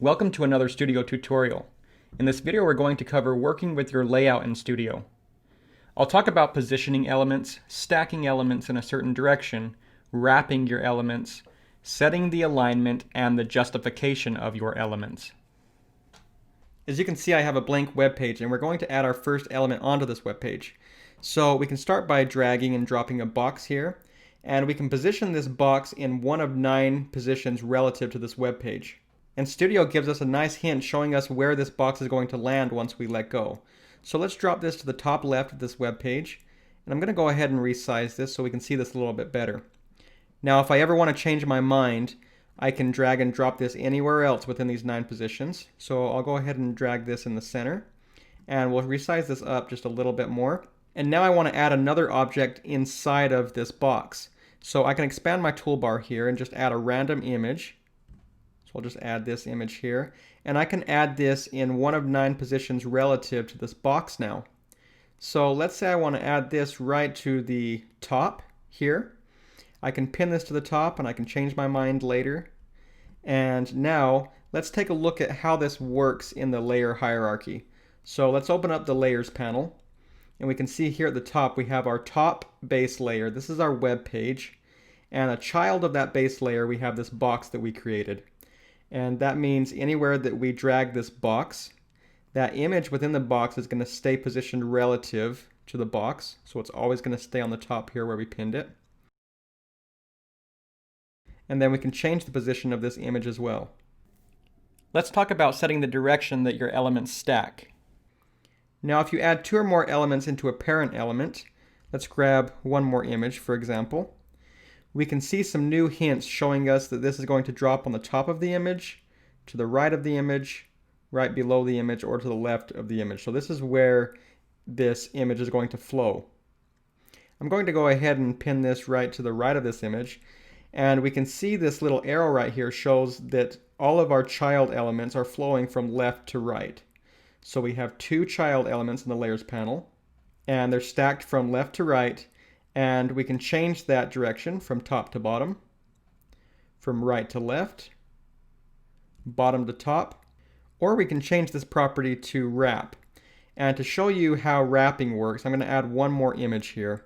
Welcome to another Studio tutorial. In this video we're going to cover working with your layout in Studio. I'll talk about positioning elements, stacking elements in a certain direction, wrapping your elements, setting the alignment, and the justification of your elements. As you can see, I have a blank web page and we're going to add our first element onto this web page. So we can start by dragging and dropping a box here, and we can position this box in one of 9 positions relative to this web page. And Studio gives us a nice hint showing us where this box is going to land once we let go. So let's drop this to the top left of this web page. And I'm going to go ahead and resize this so we can see this a little bit better. Now if I ever want to change my mind, I can drag and drop this anywhere else within these 9 positions. So I'll go ahead and drag this in the center. And we'll resize this up just a little bit more. And now I want to add another object inside of this box. So I can expand my toolbar here and just add a random image. I'll just add this image here, and I can add this in one of 9 positions relative to this box now. So let's say I want to add this right to the top here. I can pin this to the top and I can change my mind later. And now let's take a look at how this works in the layer hierarchy. So let's open up the layers panel, and we can see here at the top we have our top base layer. This is our web page, and a child of that base layer we have this box that we created. And that means anywhere that we drag this box, that image within the box is going to stay positioned relative to the box. So it's always going to stay on the top here where we pinned it. And then we can change the position of this image as well. Let's talk about setting the direction that your elements stack. Now if you add 2 or more elements into a parent element, let's grab one more image for example. We can see some new hints showing us that this is going to drop on the top of the image, to the right of the image, right below the image, or to the left of the image. So this is where this image is going to flow. I'm going to go ahead and pin this right to the right of this image, and we can see this little arrow right here shows that all of our child elements are flowing from left to right. So we have 2 child elements in the layers panel, and they're stacked from left to right. And we can change that direction from top to bottom, from right to left, bottom to top, or we can change this property to wrap. And to show you how wrapping works, I'm going to add one more image here.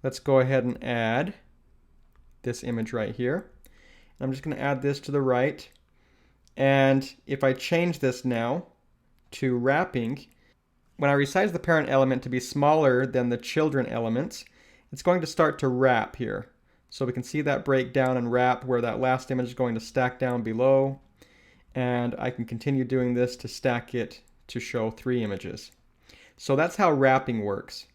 Let's go ahead and add this image right here. I'm just going to add this to the right. And if I change this now to wrapping, when I resize the parent element to be smaller than the children elements, it's going to start to wrap here. So we can see that break down and wrap where that last image is going to stack down below. And I can continue doing this to stack it to show 3 images. So that's how wrapping works.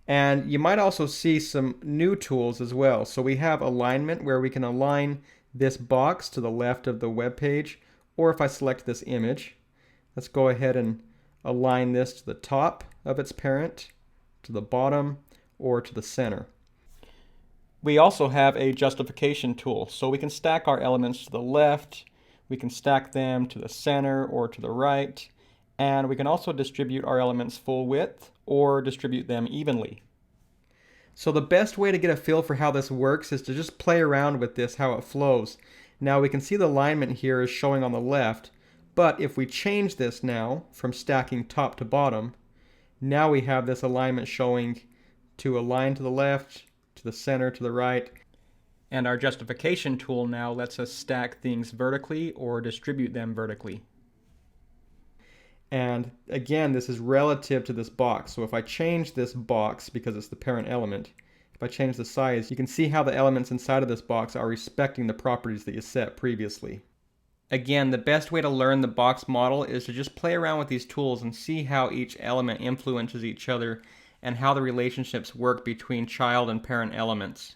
And you might also see some new tools as well. So we have alignment where we can align this box to the left of the web page, or if I select this image, let's go ahead and align this to the top of its parent, to the bottom, or to the center. We also have a justification tool, so we can stack our elements to the left, we can stack them to the center or to the right, and we can also distribute our elements full width or distribute them evenly. So the best way to get a feel for how this works is to just play around with this, how it flows. Now we can see the alignment here is showing on the left, but if we change this now from stacking top to bottom, now we have this alignment showing to align to the left, to the center, to the right. And our justification tool now lets us stack things vertically or distribute them vertically. And again, this is relative to this box. So if I change this box, because it's the parent element, if I change the size, you can see how the elements inside of this box are respecting the properties that you set previously. Again, the best way to learn the box model is to just play around with these tools and see how each element influences each other and how the relationships work between child and parent elements.